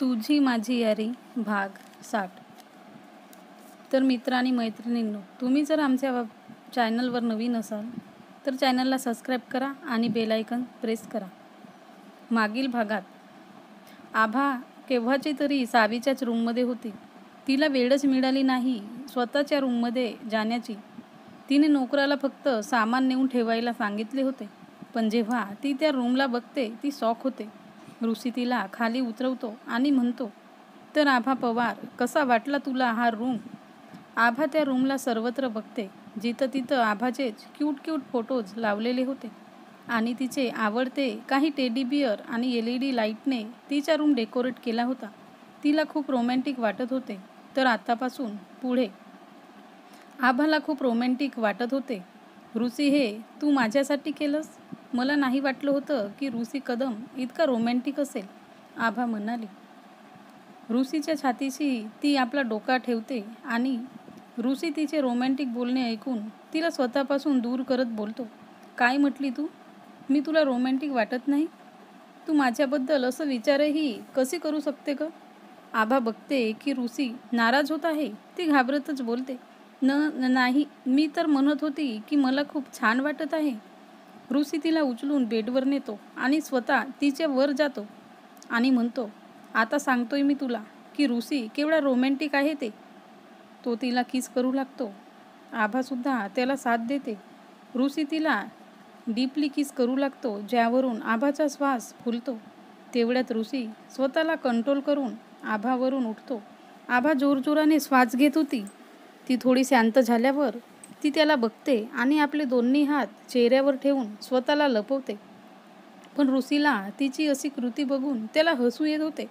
तुझी माझी यारी भाग 60. तर मित्र आणि मैत्रिणींनो, तुम्ही जर आमच्या चॅनलवर नवीन असाल तर चॅनलला सबस्क्राईब करा आणि बेल आयकॉन प्रेस करा. मागील भागात आभा केव्हाची तरी सावीच्याच रूममध्ये होती. तिला वेळच मिळाली नाही स्वतःच्या रूममध्ये जाण्याची. तिने नोकराला फक्त सामान नेऊन ठेवायला सांगितले होते, पण जेव्हा ती त्या रूमला बघते ती शॉक होते. ऋषी तिला खाली उतरवतो आणि म्हणतो, तर आभा पवार, कसा वाटला तुला हा रूम? आभा त्या रूमला सर्वत्र बघते. जिथं तिथं आभाचेच क्यूट फोटोज लावलेले होते आणि तिचे आवडते काही टेडी बिअर आणि LED लाईटने तिचा रूम डेकोरेट केला होता. तिला खूप रोमॅन्टिक वाटत होते. तर आतापासून पुढे आभाला खूप रोमॅन्टिक वाटत होते. ऋषी, हे तू माझ्यासाठी केलंस? मला नाही वाटलं होतं की ऋषी कदम इतका रोमॅन्टिक असेल, आभा म्हणाली. ऋषीच्या छातीशी ती आपला डोका ठेवते आणि ऋषी तिचे रोमॅन्टिक बोलणे ऐकून तिला स्वतःपासून दूर करत बोलतो, काय म्हटली तू? मी तुला रोमॅन्टिक वाटत नाही? तू माझ्याबद्दल असं विचारही कशी करू शकते ग? आभा बघते की ऋषी नाराज होत आहे. ती घाबरतच बोलते, नाही, मी तर म्हणत होती की मला खूप छान वाटत आहे. ऋषी तिला उचलून बेडवर नेतो आणि स्वतः तिच्या वर जातो आणि म्हणतो, आता सांगतोय मी तुला की ऋषी केवढा रोमॅन्टिक आहे ते. तो तिला किस करू लागतो. आभासुद्धा त्याला साथ देते. ऋषी तिला डीपली किस करू लागतो, ज्यावरून आभाचा श्वास फुलतो. तेवढ्यात ऋषी स्वतःला कंट्रोल करून आभावरून उठतो. आभा जोरजोराने श्वास घेत होती. ती थोडी शांत झाल्यावर ती त्याला बघते आणि आपले दोन्ही हात चेहऱ्यावर ठेवून स्वतःला लपवते. पण ऋषीला तिची अशी कृती बघून त्याला हसू येत होते.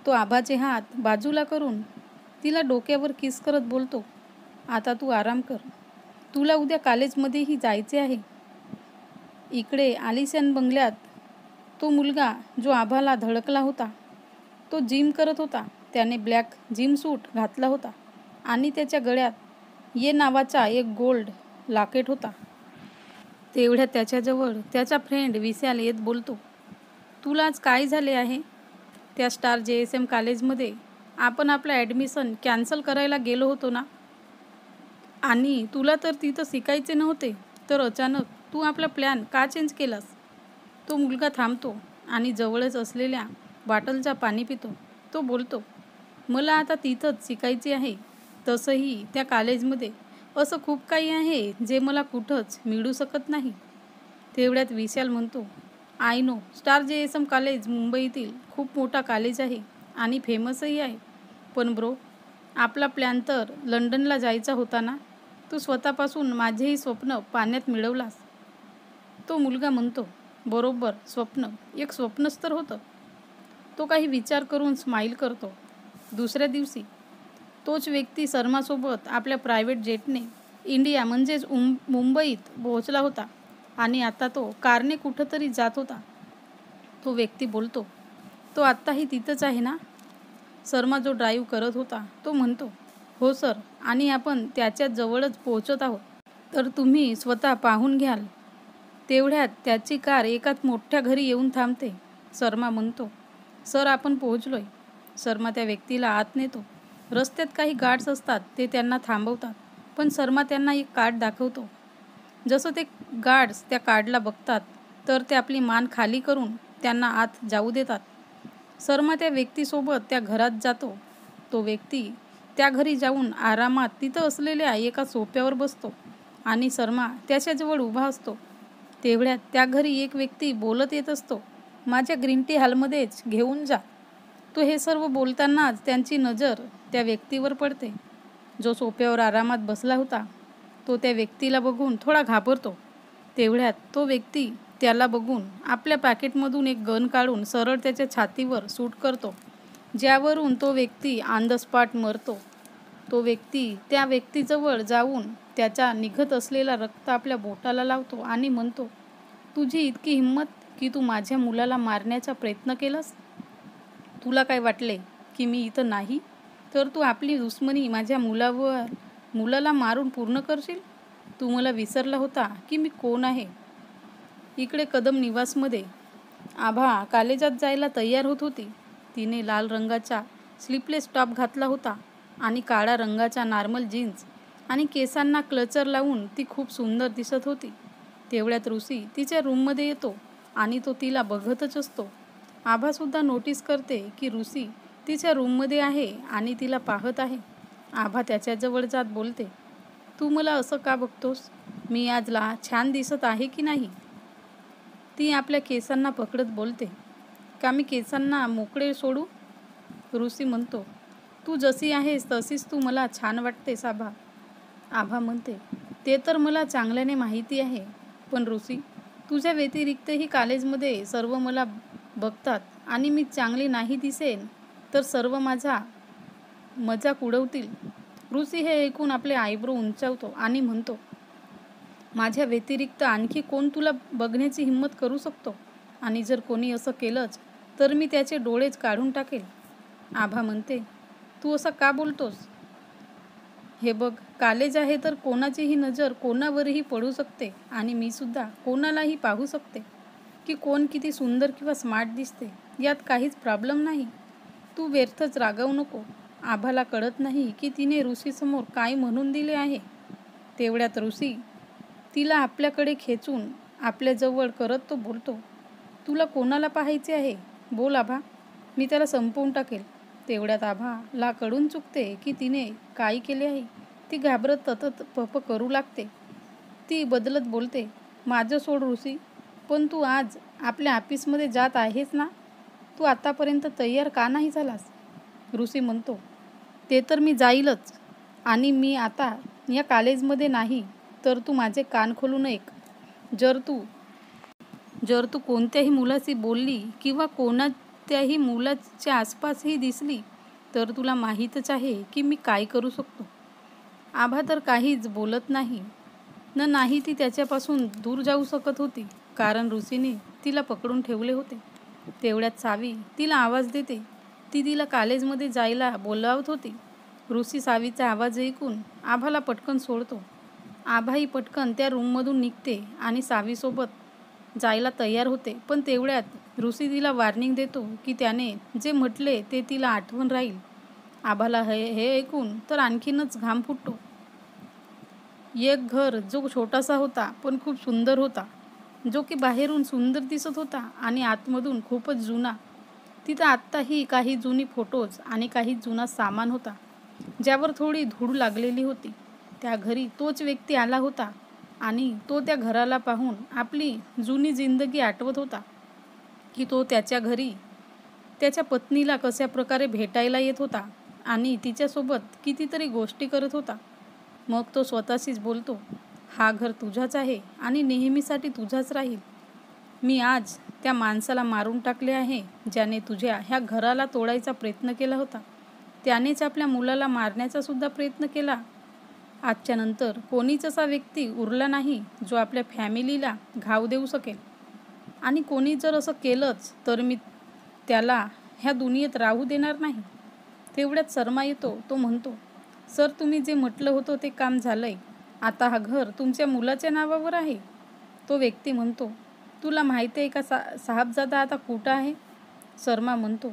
तो आभाचे हात बाजूला करून तिला डोक्यावर किस करत बोलतो, आता तू आराम कर. तुला उद्या कॉलेजमध्येही जायचे आहे. इकडे आलिशान बंगल्यात तो मुलगा जो आभाला धडकला होता, तो जिम करत होता. त्याने ब्लॅक जिम सूट घातला होता आणि त्याच्या गळ्यात ये नावाचा एक गोल्ड लॉकेट होता. तेवढ्यात त्याच्याजवळ त्याचा फ्रेंड विशाल येत बोलतो, तुला आज काय झाले आहे? त्या स्टार JSM कॉलेजमध्ये आपण आपलं ॲडमिशन कॅन्सल करायला गेलो होतो ना, आणि तुला तर तिथं शिकायचे नव्हते, तर अचानक तू आपला प्लॅन का चेंज केलास? तो मुलगा थांबतो आणि जवळच असलेल्या बॉटलचा पाणी पितो. तो बोलतो, मला आता तिथंच शिकायचे आहे. तसंही त्या कॉलेजमध्ये असं खूप काही आहे जे मला कुठंच मिळू शकत नाही. तेवढ्यात विशाल म्हणतो, I know, star JSM college मुंबईतील खूप मोठा कॉलेज आहे आणि फेमसही आहे. पण ब्रो, आपला प्लॅन तर लंडनला जायचा होता ना. तू स्वतःपासून माझेही स्वप्न पाण्यात मिळवलास. तो मुलगा म्हणतो, बरोबर, स्वप्न एक स्वप्नच तर होतं. तो काही विचार करून स्माईल करतो. दुसऱ्या दिवशी तोच व्यक्ती शर्मासोबत आपल्या प्रायव्हेट जेटने इंडिया म्हणजेच मुंबईत पोहोचला होता आणि आता तो कारने कुठंतरी जात होता. तो व्यक्ती बोलतो, तो आत्ताही तिथंच आहे ना? शर्मा जो ड्राईव्ह करत होता तो म्हणतो, हो सर, आणि आपण त्याच्या जवळच पोहोचत आहोत. तर तुम्ही स्वतः पाहून घ्याल. तेवढ्यात त्याची कार एकाच मोठ्या घरी येऊन थांबते. शर्मा म्हणतो, सर, आपण पोहोचलोय. शर्मा त्या व्यक्तीला आत नेतो. रस्त्यात काही गार्ड्स असतात, ते त्यांना थांबवतात, पण शर्मा त्यांना एक कार्ड दाखवतो. जसं ते गार्ड्स त्या कार्डला बघतात तर ते आपली मान खाली करून त्यांना आत जाऊ देतात. शर्मा त्या व्यक्तीसोबत त्या घरात जातो. तो व्यक्ती त्या घरी जाऊन आरामात तिथं असलेल्या एका सोफ्यावर बसतो आणि शर्मा त्याच्याजवळ उभा असतो. तेवढ्यात त्या घरी एक व्यक्ती बोलत येत असतो, माझ्या ग्रीन टी हॉलमध्येच घेऊन जा. तो हे सर्व बोलतानाच त्यांची नजर त्या व्यक्तीवर पडते, जो सोफ्यावर आरामात बसला होता. तो त्या व्यक्तीला बघून थोडा घाबरतो. तेवढ्यात तो व्यक्ती त्याला बघून आपल्या पॅकेटमधून एक गन काढून सरळ त्याच्या छातीवर शूट करतो, ज्यावरून तो व्यक्ती ऑन द स्पॉट मरतो. तो व्यक्ती त्या व्यक्तीजवळ जाऊन त्याचा निघत असलेला रक्त आपल्या बोटाला लावतो आणि म्हणतो, तुझी इतकी हिंमत की तू माझ्या मुलाला मारण्याचा प्रयत्न केलास? तुला काय वाटले की मी इथं नाही? तर तू आपली दुश्मनी माझ्या मुलाला मारून पूर्ण करशील? तू मला विसरला होता की मी कोण आहे? इकडे कदम निवासमध्ये आभा कॉलेजात जायला तयार होत होती. तिने लाल रंगाचा स्लीपलेस टॉप घातला होता आणि काळ्या रंगाचा नॉर्मल जीन्स आणि केसांना क्लचर लावून ती खूप सुंदर दिसत होती. तेवढ्यात ऋषी तिच्या रूममध्ये येतो आणि तो तिला बघतच असतो. आभासुद्धा नोटीस करते की ऋषी तिच्या रूममध्ये आहे आणि तिला पाहत आहे. आभा त्याच्याजवळ जात बोलते, तू मला असं का बघतोस? मी आजला छान दिसत आहे की नाही? ती आपल्या केसांना पकडत बोलते, का मी केसांना मोकळे सोडू? ऋषी म्हणतो, तू जशी आहेस तशीच तू मला छान वाटतेस आभा. आभा म्हणते, ते तर मला चांगल्याने माहिती आहे, पण ऋषी तुझ्या व्यतिरिक्तही कॉलेजमध्ये सर्व मला बघतात आणि मी चांगली नाही दिसेन तर सर्व माझा मजाक उडवतील. ऋषी हे ऐकून आपले आयब्रो उंचावतो आणि म्हणतो, माझ्या व्यतिरिक्त आणखी कोण तुला बघण्याची हिंमत करू शकतो? आणि जर कोणी असं केलंच तर मी त्याचे डोळेच काढून टाकेल. आभा म्हणते, तू असं का बोलतोस? हे बघ, कॉलेज आहे तर कोणाचीही नजर कोणावरही पडू शकते आणि मी सुद्धा कोणालाही पाहू शकते की कोण किती सुंदर किंवा स्मार्ट दिसते. यात काहीच प्रॉब्लेम नाही. तू व्यर्थच रागावू नको. आभाला कळत नाही की तिने ऋषीसमोर काय म्हणून दिले आहे. तेवढ्यात ऋषी तिला आपल्याकडे खेचून आपल्याजवळ करत तो बोलतो, तुला कोणाला पाहायचे आहे? बोल आभा, मी त्याला संपवून टाकेल. तेवढ्यात आभाला कळून चुकते की तिने काय केले आहे. ती घाबरत ततत पप करू लागते. ती बदलत बोलते, माझं सोड ऋषी, पण तू आज आपल्या ऑफिसमध्ये जात आहेस ना? तू आतापर्यंत तयार का नाही झालास? ऋषी म्हणतो, ते तर मी जाईलच आणि मी आता या कॉलेजमध्ये नाही तर तू माझे कान खोलून ऐक. जर तू कोणत्याही मुलाशी बोलली किंवा कोणत्याही मुलाच्या आसपासही दिसली तर तुला माहीतच आहे की मी काय करू शकतो. आभा तर काहीच बोलत नाही ती त्याच्यापासून दूर जाऊ शकत होती कारण ऋषीने तिला पकडून ठेवले होते. तेवढ्यात सावी तिला आवाज देते. ती तिला कॉलेजमध्ये जायला बोलावत होती. ऋषी सावीचा आवाज ऐकून आभाला पटकन सोडतो. आभाही पटकन त्या रूममधून निघते आणि सावीसोबत जायला तयार होते. पण तेवढ्यात ऋषी तिला वॉर्निंग देतो की त्याने जे म्हटले ते तिला आठवण राहील. आभाला हे ऐकून तर आणखीनच घाम फुटतो. एक घर जो छोटासा होता पण खूप सुंदर होता, जो की बाहेरून सुंदर दिसत होता आणि आतमधून खूपच जुना. तिथं आत्ताही काही जुनी फोटोज आणि काही जुना सामान होता ज्यावर थोडी धूळ लागलेली होती. त्या घरी तोच व्यक्ती आला होता आणि तो त्या घराला पाहून आपली जुनी जिंदगी आठवत होता की तो त्याच्या घरी त्याच्या पत्नीला कशा प्रकारे भेटायला येत होता आणि तिच्यासोबत कितीतरी गोष्टी करत होता. मग तो स्वतःशीच बोलतो, हा घर तुझाच आहे आणि नेहमीसाठी तुझाच राहील. मी आज त्या माणसाला मारून टाकले आहे ज्याने तुझ्या ह्या घराला तोडायचा प्रयत्न केला होता. त्यानेच आपल्या मुलाला मारण्याचा सुद्धा प्रयत्न केला. आजच्या नंतर कोणीच असा व्यक्ती उरला नाही जो आपल्या फॅमिलीला घाव देऊ शकेल आणि कोणी जर असं केलंच तर मी त्याला ह्या दुनियेत राहू देणार नाही. तेवढ्यात शर्मा येतो. तो म्हणतो, सर तुम्ही जे म्हटलं होतं ते काम झालंय. आता हा घर तुमच्या मुलाच्या नावावर आहे. तो व्यक्ती म्हणतो, तुला माहिती आहे का साहबजादा आता कुठं आहे? शर्मा म्हणतो,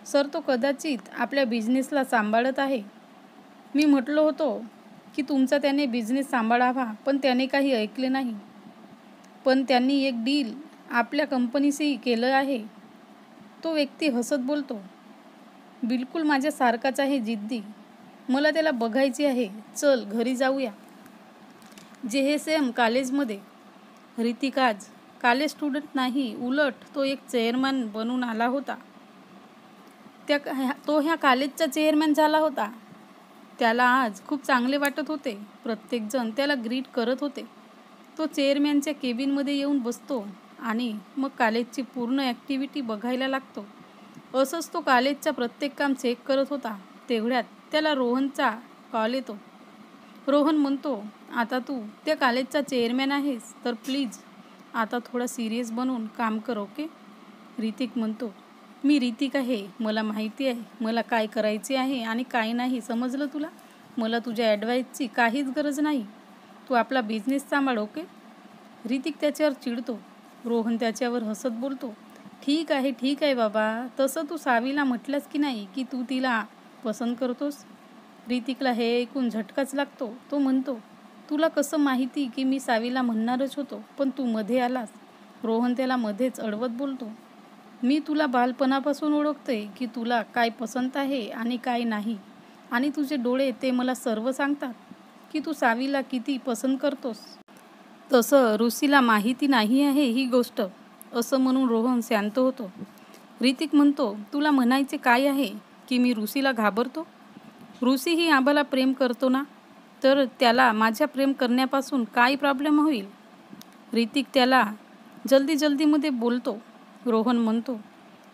सर तो कदाचित आपल्या बिझनेसला सांभाळत आहे. मी म्हटलं होतो की तुमचा त्याने बिझनेस सांभाळावा पण त्याने काही ऐकले नाही. पण त्यांनी एक डील आपल्या कंपनीशी केलं आहे. तो व्यक्ती हसत बोलतो, बिलकुल माझ्यासारखाच आहे जिद्दी. मला त्याला बघायची आहे. चल घरी जाऊया. JSM कॉलेजमध्ये ऋतिक आज कॉलेज स्टुडंट नाही, उलट तो एक चेअरमॅन बनून आला होता. तो ह्या कॉलेजचा चेअरमॅन झाला होता. त्याला आज खूप चांगले वाटत होते. प्रत्येकजण त्याला ग्रीट करत होते. तो चेअरमॅनच्या केबिनमध्ये येऊन बसतो आणि मग कॉलेजची पूर्ण ॲक्टिव्हिटी बघायला लागतो. असंच तो कॉलेजचा प्रत्येक काम चेक करत होता. तेवढ्यात त्याला रोहनचा कॉल येतो. रोहन म्हणतो, आता तू त्या कॉलेजचा चेअरमॅन आहेस तर प्लीज आता थोडा सिरियस बनून काम कर, ओके? ऋतिक म्हणतो, मी ऋतिक आहे. मला माहिती आहे मला काय करायचे आहे आणि काय नाही. समजलं तुला? मला तुझ्या ॲडवाईसची काहीच गरज नाही. तू आपला बिझनेस सांभाळ, ओके? ऋतिक त्याच्यावर चिडतो. रोहन त्याच्यावर हसत बोलतो, ठीक आहे बाबा, तसं तू सावीला म्हटलंस की नाही की तू तिला पसंत करतोस? ऋतिकला हे ऐकून झटकाच लागतो. तो म्हणतो, तुला कसं माहिती की मी सावीला म्हणणारच होतो, पण तू मध्ये आलास. रोहन त्याला मध्येच अडवत बोलतो, मी तुला बालपणापासून ओळखते की तुला काय पसंत आहे आणि काय नाही, आणि तुझे डोळे ते मला सर्व सांगतात की तू सावीला किती पसंत करतोस. तसं ऋषीला माहिती नाही आहे ही गोष्ट, असं म्हणून रोहन शांत होतो. ऋतिक म्हणतो, तुला म्हणायचे काय आहे की मी ऋषीला घाबरतो? ऋषीही आम्हाला प्रेम करतो ना, तर त्याला माझ्या प्रेम करण्यापासून काय प्रॉब्लेम होईल? ऋतिक त्याला जल्दीमध्ये बोलतो. रोहन म्हणतो,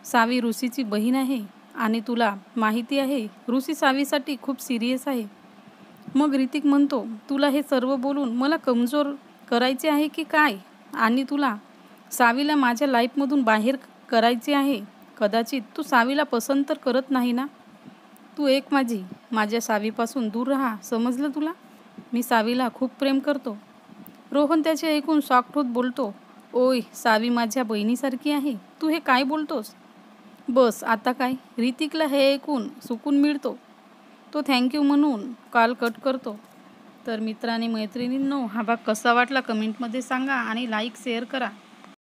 सावी ऋषीची बहीण आहे आणि तुला माहिती आहे ऋषी सावीसाठी खूप सिरियस आहे. मग ऋतिक म्हणतो, तुला हे सर्व बोलून मला कमजोर करायचे आहे की काय? आणि तुला सावीला माझ्या लाईफमधून बाहेर करायचे आहे. कदाचित तू सावीला पसंत तर करत नाही ना? तू माझ्या सावीपासून दूर राहा, समजलं तुला? मी सावीला खूप प्रेम करतो. रोहन त्याचे ऐकून शॉक्ड होत बोलतो, ओय, सावी माझ्या बहिणीसारखी आहे. तू हे काय बोलतोस? बस आता काय? ऋतिकला हे ऐकून सुकून मिळतो. तो थँक्यू म्हणून कॉल कट करतो. तर मित्रांनी मैत्रिणींनो, हा भाग कसा वाटला कमेंटमध्ये सांगा आणि लाईक शेअर करा.